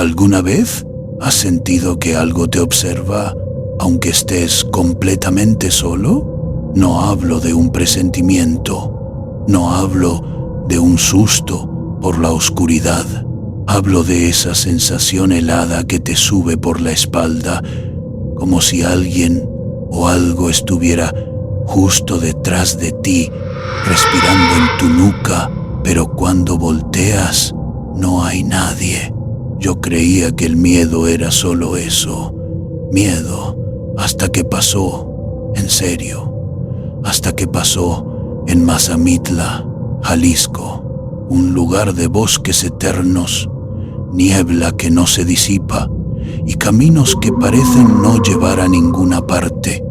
¿Alguna vez has sentido que algo te observa aunque estés completamente solo? No hablo de un presentimiento, no hablo de un susto por la oscuridad. Hablo de esa sensación helada que te sube por la espalda, como si alguien o algo estuviera justo detrás de ti, respirando en tu nuca, pero cuando volteas no hay nadie. Yo creía que el miedo era solo eso, miedo, hasta que pasó, en serio, hasta que pasó en Mazamitla, Jalisco, un lugar de bosques eternos, niebla que no se disipa y caminos que parecen no llevar a ninguna parte.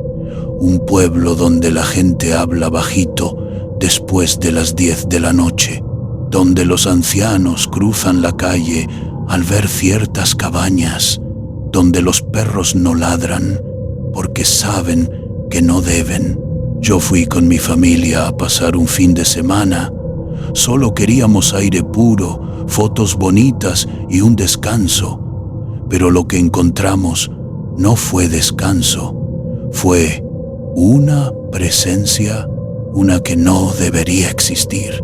Un pueblo donde la gente habla bajito después de las 10 de la noche, donde los ancianos cruzan la calle al ver ciertas cabañas, donde los perros no ladran porque saben que no deben. Yo fui con mi familia a pasar un fin de semana. Solo queríamos aire puro, fotos bonitas y un descanso. Pero lo que encontramos no fue descanso, fue una presencia, una que no debería existir.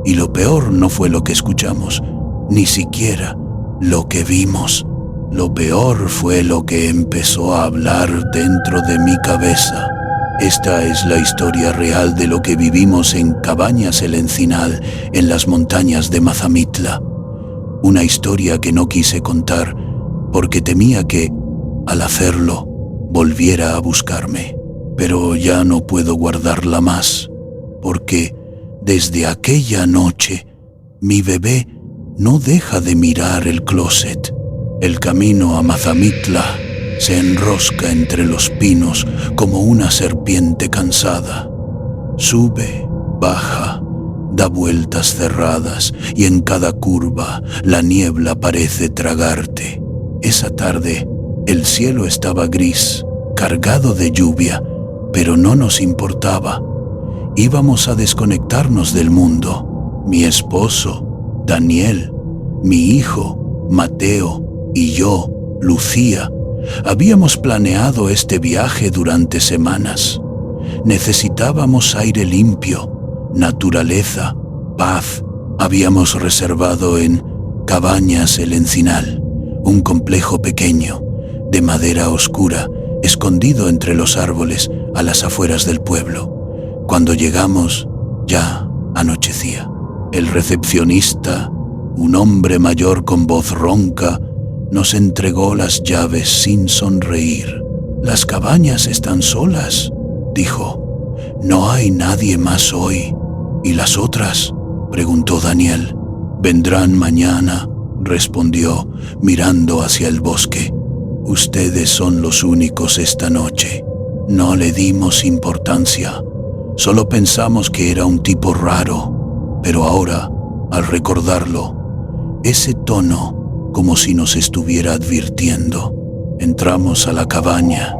Y lo peor no fue lo que escuchamos, ni siquiera lo que vimos. Lo peor fue lo que empezó a hablar dentro de mi cabeza. Esta es la historia real de lo que vivimos en Cabañas El Encinal, en las montañas de Mazamitla. Una historia que no quise contar porque temía que, al hacerlo, volviera a buscarme. Pero ya no puedo guardarla más, porque desde aquella noche mi bebé no deja de mirar el closet. El camino a Mazamitla se enrosca entre los pinos como una serpiente cansada. Sube, baja, da vueltas cerradas y en cada curva la niebla parece tragarte. Esa tarde el cielo estaba gris, cargado de lluvia, pero no nos importaba. Íbamos a desconectarnos del mundo. Mi esposo, Daniel, mi hijo, Mateo, y yo, Lucía, habíamos planeado este viaje durante semanas. Necesitábamos aire limpio, naturaleza, paz. Habíamos reservado en Cabañas El Encinal, un complejo pequeño, de madera oscura, escondido entre los árboles a las afueras del pueblo. Cuando llegamos, ya anochecía. El recepcionista, un hombre mayor con voz ronca, nos entregó las llaves sin sonreír. «Las cabañas están solas», dijo. «No hay nadie más hoy». «¿Y las otras?», preguntó Daniel. «Vendrán mañana», respondió, mirando hacia el bosque. «Ustedes son los únicos esta noche». No le dimos importancia. Solo pensamos que era un tipo raro. Pero ahora, al recordarlo, ese tono, como si nos estuviera advirtiendo. Entramos a la cabaña.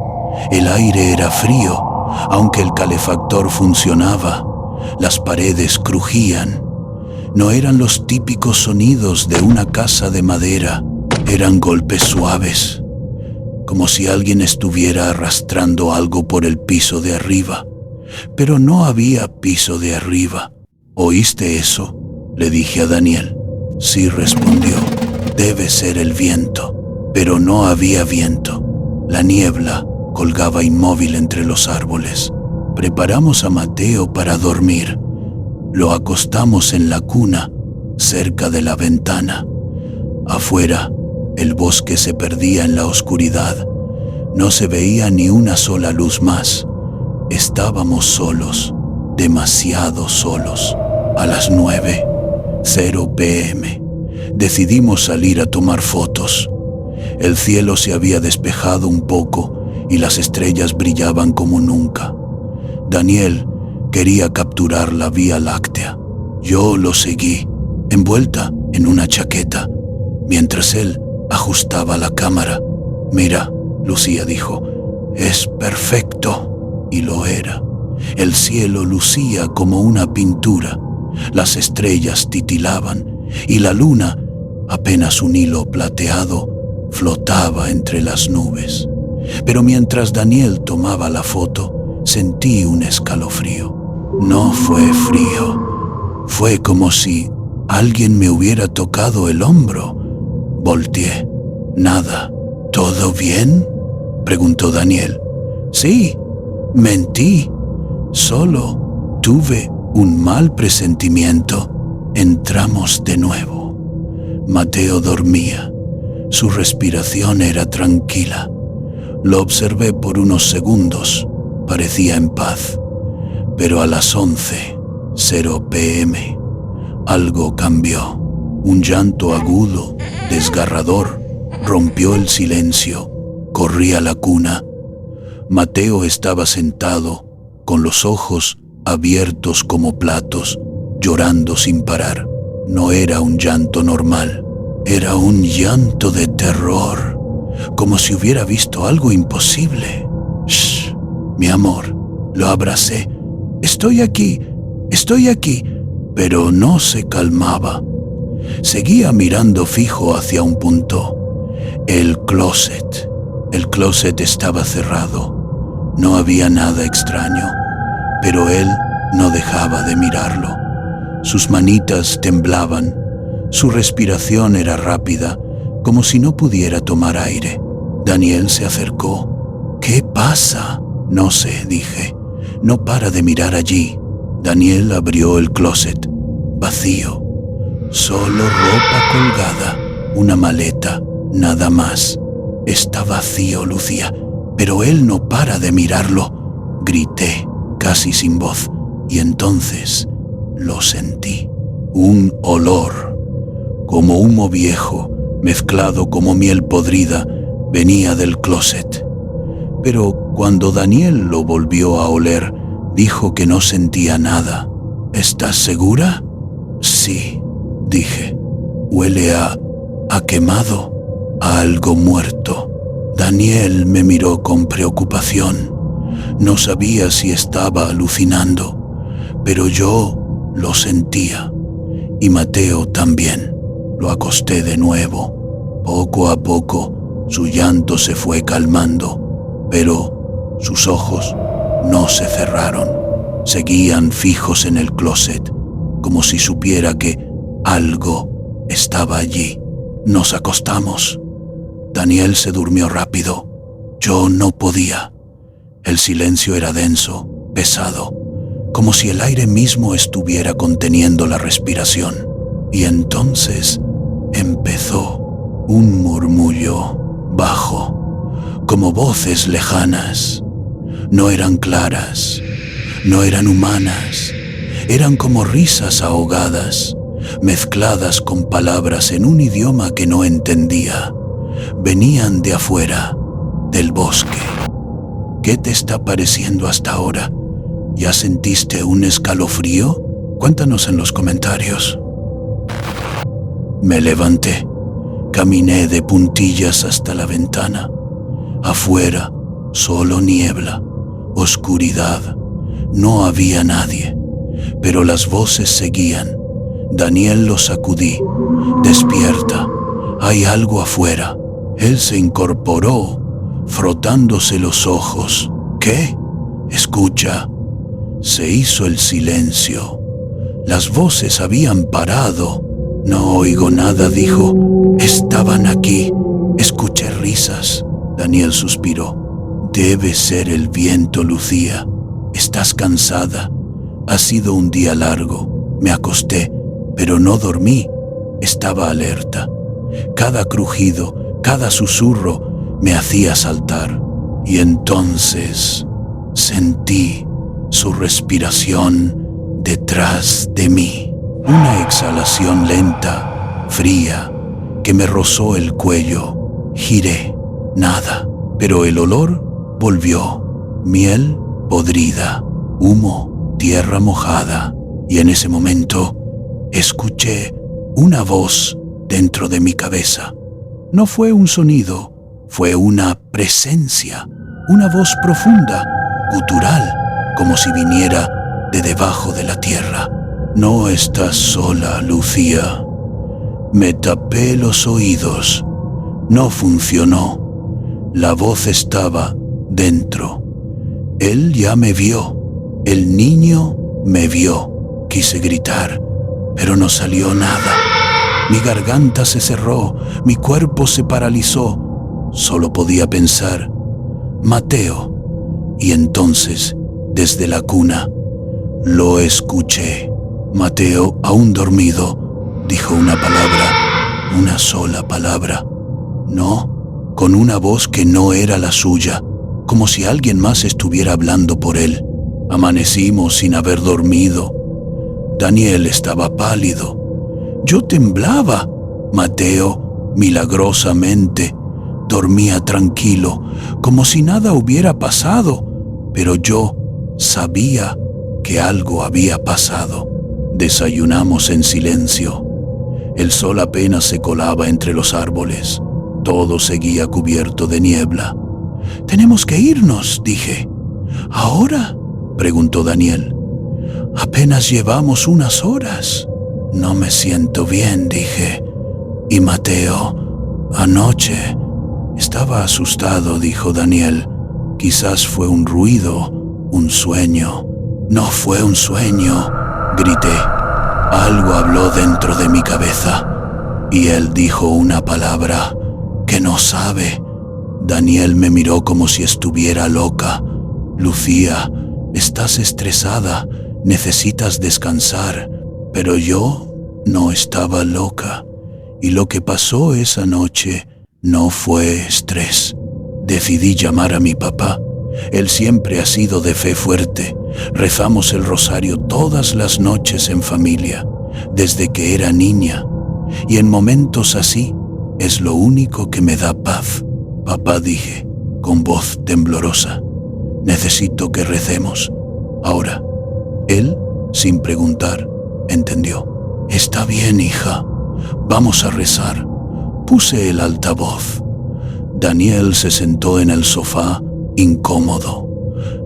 El aire era frío, aunque el calefactor funcionaba. Las paredes crujían. No eran los típicos sonidos de una casa de madera. Eran golpes suaves, como si alguien estuviera arrastrando algo por el piso de arriba. Pero no había piso de arriba. «¿Oíste eso?», le dije a Daniel. «Sí», respondió. «Debe ser el viento». Pero no había viento. La niebla colgaba inmóvil entre los árboles. Preparamos a Mateo para dormir. Lo acostamos en la cuna, cerca de la ventana. Afuera, el bosque se perdía en la oscuridad. No se veía ni una sola luz más. Estábamos solos, demasiado solos. A las 9:00 p.m. decidimos salir a tomar fotos. El cielo se había despejado un poco y las estrellas brillaban como nunca. Daniel quería capturar la Vía Láctea. Yo lo seguí, envuelta en una chaqueta, mientras él ajustaba la cámara. «Mira», Lucía dijo, «es perfecto». Y lo era. El cielo lucía como una pintura. Las estrellas titilaban y la luna, apenas un hilo plateado, flotaba entre las nubes. Pero mientras Daniel tomaba la foto, sentí un escalofrío. No fue frío, fue como si alguien me hubiera tocado el hombro. Volteé. Nada. ¿Todo bien?, preguntó Daniel. Sí, mentí. Solo tuve un mal presentimiento. Entramos de nuevo. Mateo dormía. Su respiración era tranquila. Lo observé por unos segundos. Parecía en paz. Pero a las 11:00 p.m. algo cambió. Un llanto agudo, desgarrador, rompió el silencio. Corrí a la cuna. Mateo estaba sentado, con los ojos abiertos como platos, llorando sin parar. No era un llanto normal, era un llanto de terror, como si hubiera visto algo imposible. «Shh, mi amor», lo abracé. Estoy aquí, pero no se calmaba. Seguía mirando fijo hacia un punto. El closet. El closet estaba cerrado. No había nada extraño, pero él no dejaba de mirarlo. Sus manitas temblaban, su respiración era rápida, como si no pudiera tomar aire. Daniel se acercó. «¿Qué pasa?» «No sé», dije. «No para de mirar allí». Daniel abrió el closet. Vacío. Solo ropa colgada, una maleta, nada más. «Está vacío, Lucía», «pero él no para de mirarlo», grité, casi sin voz, y entonces lo sentí. Un olor, como humo viejo, mezclado como miel podrida, venía del closet. Pero cuando Daniel lo volvió a oler, dijo que no sentía nada. «¿Estás segura?» «Sí», dije. «Huele a quemado, a algo muerto». Daniel me miró con preocupación. No sabía si estaba alucinando, pero yo lo sentía. Y Mateo también. Lo acosté de nuevo. Poco a poco su llanto se fue calmando, pero sus ojos no se cerraron. Seguían fijos en el closet, como si supiera que algo estaba allí. Nos acostamos. Daniel se durmió rápido. Yo no podía. El silencio era denso, pesado, como si el aire mismo estuviera conteniendo la respiración. Y entonces empezó un murmullo bajo, como voces lejanas. No eran claras, no eran humanas, eran como risas ahogadas, mezcladas con palabras en un idioma que no entendía. Venían de afuera, del bosque. ¿Qué te está pareciendo hasta ahora? ¿Ya sentiste un escalofrío? Cuéntanos en los comentarios. Me levanté, caminé de puntillas hasta la ventana. Afuera, solo niebla, oscuridad. No había nadie, pero las voces seguían. Daniel lo sacudí. «Despierta, hay algo afuera». Él se incorporó, frotándose los ojos. «¿Qué?» «Escucha». Se hizo el silencio. Las voces habían parado. «No oigo nada», dijo. «Estaban aquí». Escuché risas. Daniel suspiró. «Debe ser el viento, Lucía. Estás cansada. Ha sido un día largo». Me acosté, pero no dormí. Estaba alerta. Cada crujido, cada susurro me hacía saltar. Y entonces sentí su respiración detrás de mí. Una exhalación lenta, fría, que me rozó el cuello. Giré. Nada. Pero el olor volvió. Miel podrida, humo, tierra mojada. Y en ese momento escuché una voz dentro de mi cabeza. No fue un sonido, fue una presencia, una voz profunda, gutural, como si viniera de debajo de la tierra. «No estás sola, Lucía». Me tapé los oídos. No funcionó. La voz estaba dentro. Él ya me vio. El niño me vio. Quise gritar, pero no salió nada. Mi garganta se cerró, mi cuerpo se paralizó. Solo podía pensar, Mateo. Y entonces, desde la cuna, lo escuché. Mateo, aún dormido, dijo una palabra, una sola palabra. No, con una voz que no era la suya, como si alguien más estuviera hablando por él. Amanecimos sin haber dormido. Daniel estaba pálido. Yo temblaba. Mateo, milagrosamente, dormía tranquilo, como si nada hubiera pasado, pero yo sabía que algo había pasado. Desayunamos en silencio. El sol apenas se colaba entre los árboles. Todo seguía cubierto de niebla. «Tenemos que irnos», dije. «¿Ahora?», preguntó Daniel. «Apenas llevamos unas horas». «No me siento bien», dije. «Y Mateo, anoche...» «Estaba asustado», dijo Daniel. «Quizás fue un ruido, un sueño». «No fue un sueño», grité. Algo habló dentro de mi cabeza y él dijo una palabra que no sabe. Daniel me miró como si estuviera loca. «Lucía, estás estresada, necesitas descansar». Pero yo no estaba loca, y lo que pasó esa noche no fue estrés. Decidí llamar a mi papá. Él siempre ha sido de fe fuerte. Rezamos el rosario todas las noches en familia, desde que era niña, y en momentos así es lo único que me da paz. «Papá», dije, con voz temblorosa, «necesito que recemos ahora». Él, sin preguntar, entendió. «Está bien, hija, vamos a rezar». Puse el altavoz. Daniel se sentó en el sofá, incómodo.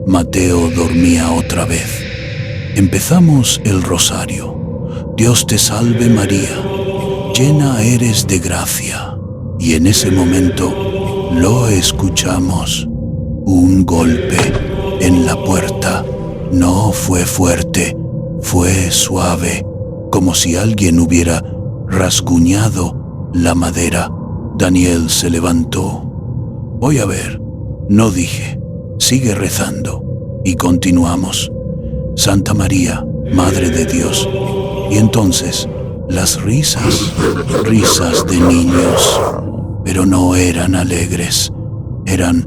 Mateo dormía otra vez. Empezamos el rosario. «Dios te salve María, llena eres de gracia». Y en ese momento lo escuchamos. Un golpe en la puerta. No fue fuerte, fue suave, como si alguien hubiera rasguñado la madera. Daniel se levantó. «Voy a ver», no dije. «Sigue rezando». Y continuamos. «Santa María, Madre de Dios». Y entonces, las risas de niños, pero no eran alegres, eran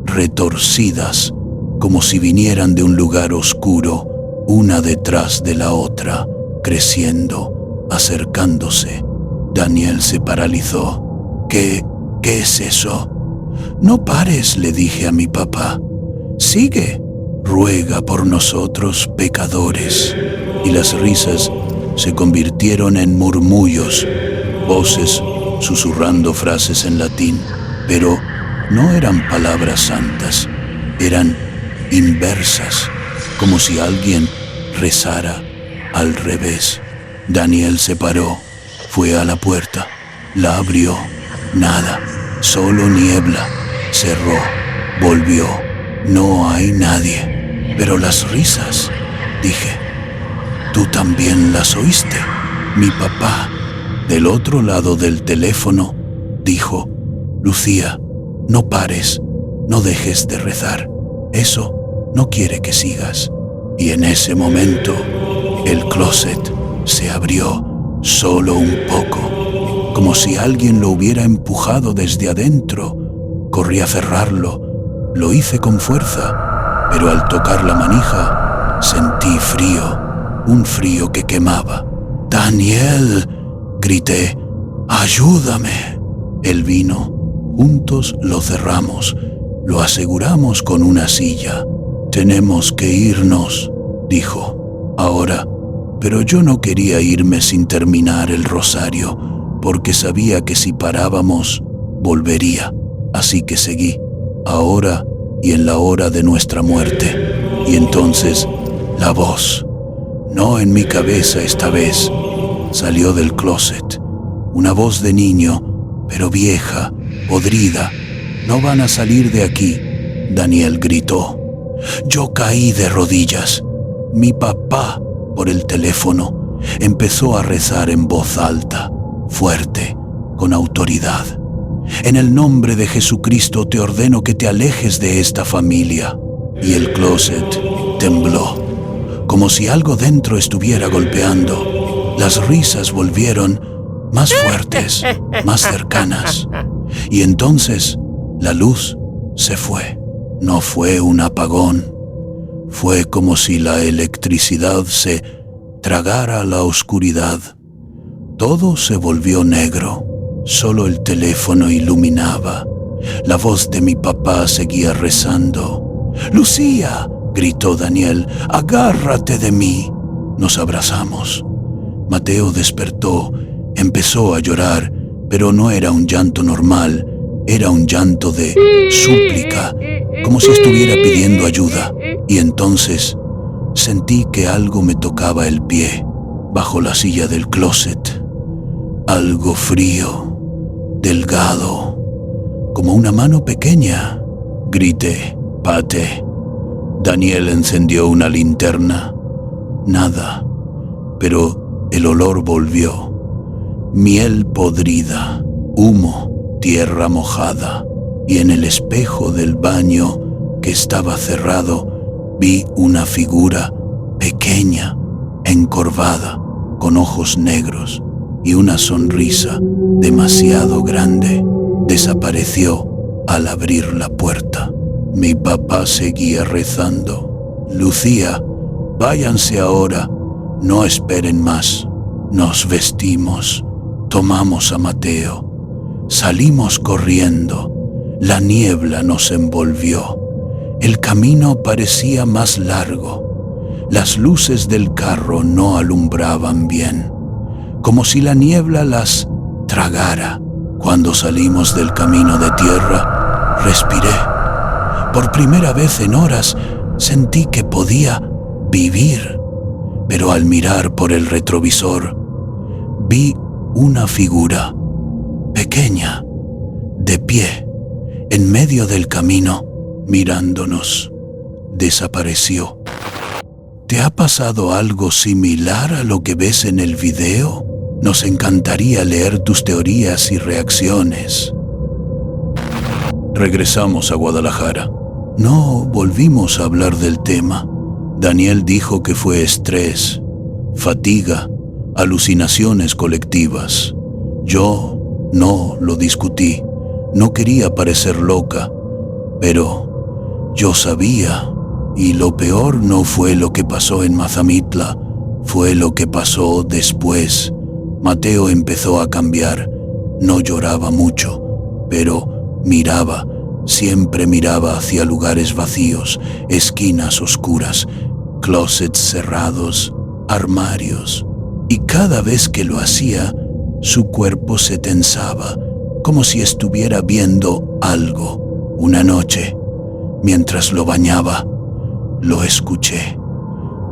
retorcidas, como si vinieran de un lugar oscuro, una detrás de la otra, creciendo, acercándose. Daniel se paralizó. ¿Qué es eso?» «No pares», le dije a mi papá. «Sigue, ruega por nosotros pecadores». Y las risas se convirtieron en murmullos, voces susurrando frases en latín, pero no eran palabras santas, eran inversas, como si alguien rezara al revés. Daniel se paró, fue a la puerta, la abrió, nada, solo niebla, cerró, volvió, no hay nadie. «Pero las risas», dije. «¿Tú también las oíste?» Mi papá, del otro lado del teléfono, dijo: «Lucía, no pares, no dejes de rezar, eso no quiere que sigas». Y en ese momento, el closet se abrió solo un poco, como si alguien lo hubiera empujado desde adentro. Corrí a cerrarlo, lo hice con fuerza, pero al tocar la manija sentí frío, un frío que quemaba. «Daniel», grité, «ayúdame». Él vino, juntos lo cerramos, lo aseguramos con una silla. «Tenemos que irnos», dijo, «ahora». Pero yo no quería irme sin terminar el rosario, porque sabía que si parábamos, volvería. Así que seguí, ahora y en la hora de nuestra muerte. Y entonces, la voz, no en mi cabeza esta vez, salió del closet. Una voz de niño, pero vieja, podrida. No van a salir de aquí, Daniel gritó. Yo caí de rodillas. Mi papá, por el teléfono, empezó a rezar en voz alta, fuerte, con autoridad. En el nombre de Jesucristo te ordeno que te alejes de esta familia. Y el closet tembló, como si algo dentro estuviera golpeando. Las risas volvieron más fuertes, más cercanas. Y entonces la luz se fue. No fue un apagón. Fue como si la electricidad se tragara la oscuridad. Todo se volvió negro. Solo el teléfono iluminaba. La voz de mi papá seguía rezando. «Lucía», gritó Daniel, «agárrate de mí». Nos abrazamos. Mateo despertó, empezó a llorar, pero no era un llanto normal, era un llanto de súplica, como si estuviera pidiendo ayuda. Y entonces sentí que algo me tocaba el pie, bajo la silla del closet. Algo frío, delgado, como una mano pequeña. Grité, «Pate». Daniel encendió una linterna. Nada, pero el olor volvió. Miel podrida, humo, tierra mojada. Y en el espejo del baño, que estaba cerrado, vi una figura pequeña, encorvada, con ojos negros y una sonrisa demasiado grande. Desapareció al abrir la puerta. Mi papá seguía rezando. «Lucía, váyanse ahora, no esperen más». Nos vestimos, tomamos a Mateo, salimos corriendo. La niebla nos envolvió. El camino parecía más largo. Las luces del carro no alumbraban bien, como si la niebla las tragara. Cuando salimos del camino de tierra, respiré. Por primera vez en horas sentí que podía vivir, pero al mirar por el retrovisor vi una figura pequeña, de pie, en medio del camino, mirándonos. Desapareció. ¿Te ha pasado algo similar a lo que ves en el video? Nos encantaría leer tus teorías y reacciones. Regresamos a Guadalajara. No volvimos a hablar del tema. Daniel dijo que fue estrés, fatiga, alucinaciones colectivas. Yo no lo discutí. No quería parecer loca, pero yo sabía. Y lo peor no fue lo que pasó en Mazamitla, fue lo que pasó después. Mateo empezó a cambiar. No lloraba mucho, pero miraba. Siempre miraba hacia lugares vacíos, esquinas oscuras, closets cerrados, armarios. Y cada vez que lo hacía, su cuerpo se tensaba, como si estuviera viendo algo. Una noche, mientras lo bañaba, lo escuché.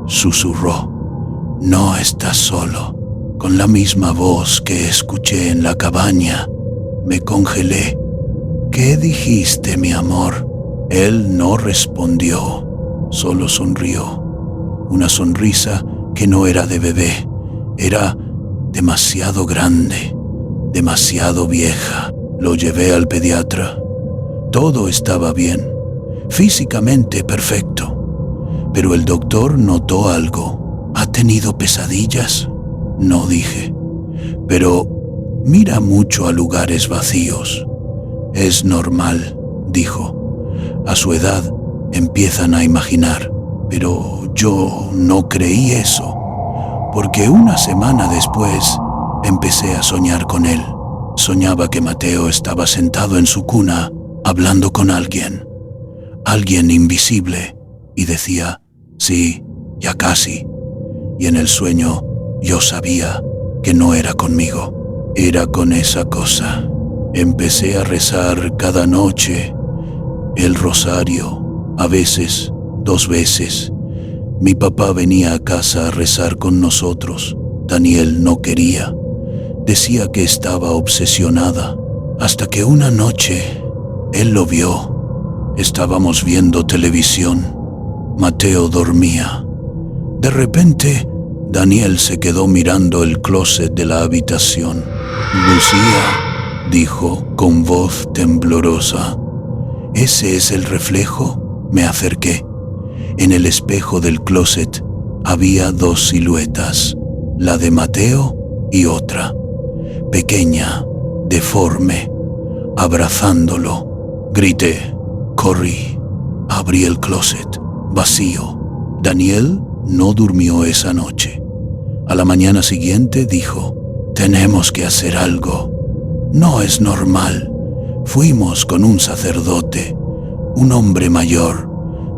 Susurró, «No estás solo». Con la misma voz que escuché en la cabaña, me congelé. «¿Qué dijiste, mi amor?» Él no respondió, solo sonrió. Una sonrisa que no era de bebé, era demasiado grande, demasiado vieja. Lo llevé al pediatra. Todo estaba bien, físicamente perfecto. Pero el doctor notó algo. «¿Ha tenido pesadillas?» No, dije. «Pero mira mucho a lugares vacíos». «Es normal», dijo. «A su edad empiezan a imaginar». Pero yo no creí eso, porque una semana después empecé a soñar con él. Soñaba que Mateo estaba sentado en su cuna hablando con alguien invisible, y decía, «Sí, ya casi». Y en el sueño yo sabía que no era conmigo, era con esa cosa. Empecé a rezar cada noche el rosario, a veces 2 veces. Mi papá venía a casa a rezar con nosotros. Daniel no quería. Decía que estaba obsesionada. hasta que una noche él lo vio. Estábamos viendo televisión. Mateo dormía. De repente, Daniel se quedó mirando el closet de la habitación. Lucía, dijo con voz temblorosa. ¿Ese es el reflejo? Me acerqué. En el espejo del closet había dos siluetas, la de Mateo y otra, pequeña, deforme, abrazándolo. Grité, corrí, abrí el closet, vacío. Daniel no durmió esa noche. A la mañana siguiente dijo, tenemos que hacer algo. No es normal. Fuimos con un sacerdote, un hombre mayor,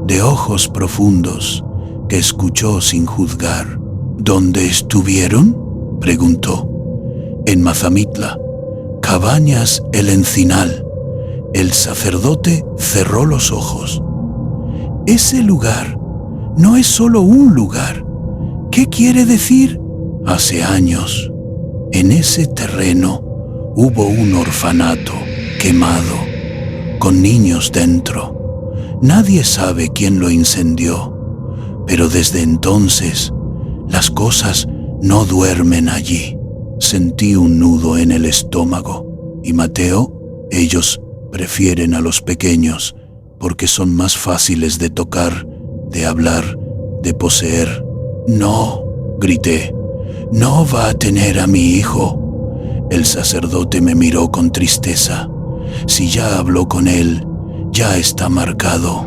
de ojos profundos, que escuchó sin juzgar. ¿Dónde estuvieron?, preguntó. En Mazamitla, Cabañas El Encinal. El sacerdote cerró los ojos. Ese lugar no es solo un lugar. ¿Qué quiere decir? Hace años, en ese terreno hubo un orfanato quemado, con niños dentro. Nadie sabe quién lo incendió, pero desde entonces las cosas no duermen allí. Sentí un nudo en el estómago. Y Mateo, ellos prefieren a los pequeños porque son más fáciles de tocar, de hablar, de poseer. No, grité, no va a tener a mi hijo. El sacerdote me miró con tristeza. Si ya habló con él, ya está marcado.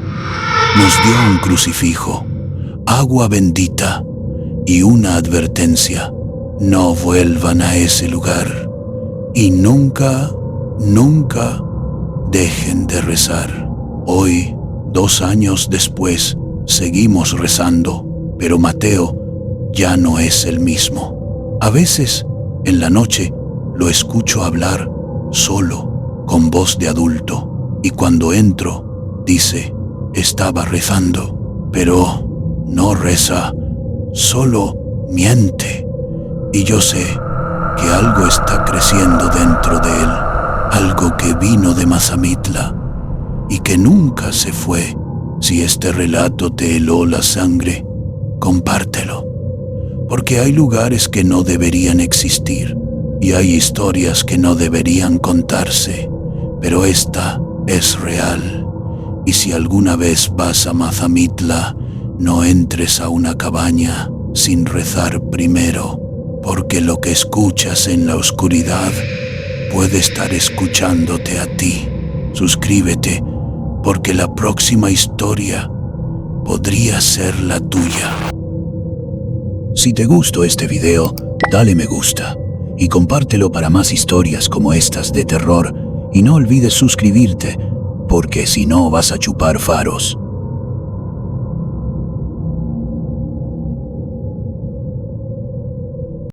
Nos dio un crucifijo, agua bendita y una advertencia. No vuelvan a ese lugar y nunca, nunca dejen de rezar. Hoy, 2 años después, seguimos rezando, pero Mateo ya no es el mismo. A veces, en la noche, lo escucho hablar solo, con voz de adulto, y cuando entro, dice, estaba rezando, pero no reza, solo miente. Y yo sé que algo está creciendo dentro de él, algo que vino de Mazamitla y que nunca se fue. Si este relato te heló la sangre, compártelo, porque hay lugares que no deberían existir y hay historias que no deberían contarse, pero esta es real. Y si alguna vez vas a Mazamitla, no entres a una cabaña sin rezar primero, porque lo que escuchas en la oscuridad puede estar escuchándote a ti. Suscríbete, porque la próxima historia podría ser la tuya. Si te gustó este video, dale me gusta y compártelo para más historias como estas de terror, y no olvides suscribirte, porque si no vas a chupar faros.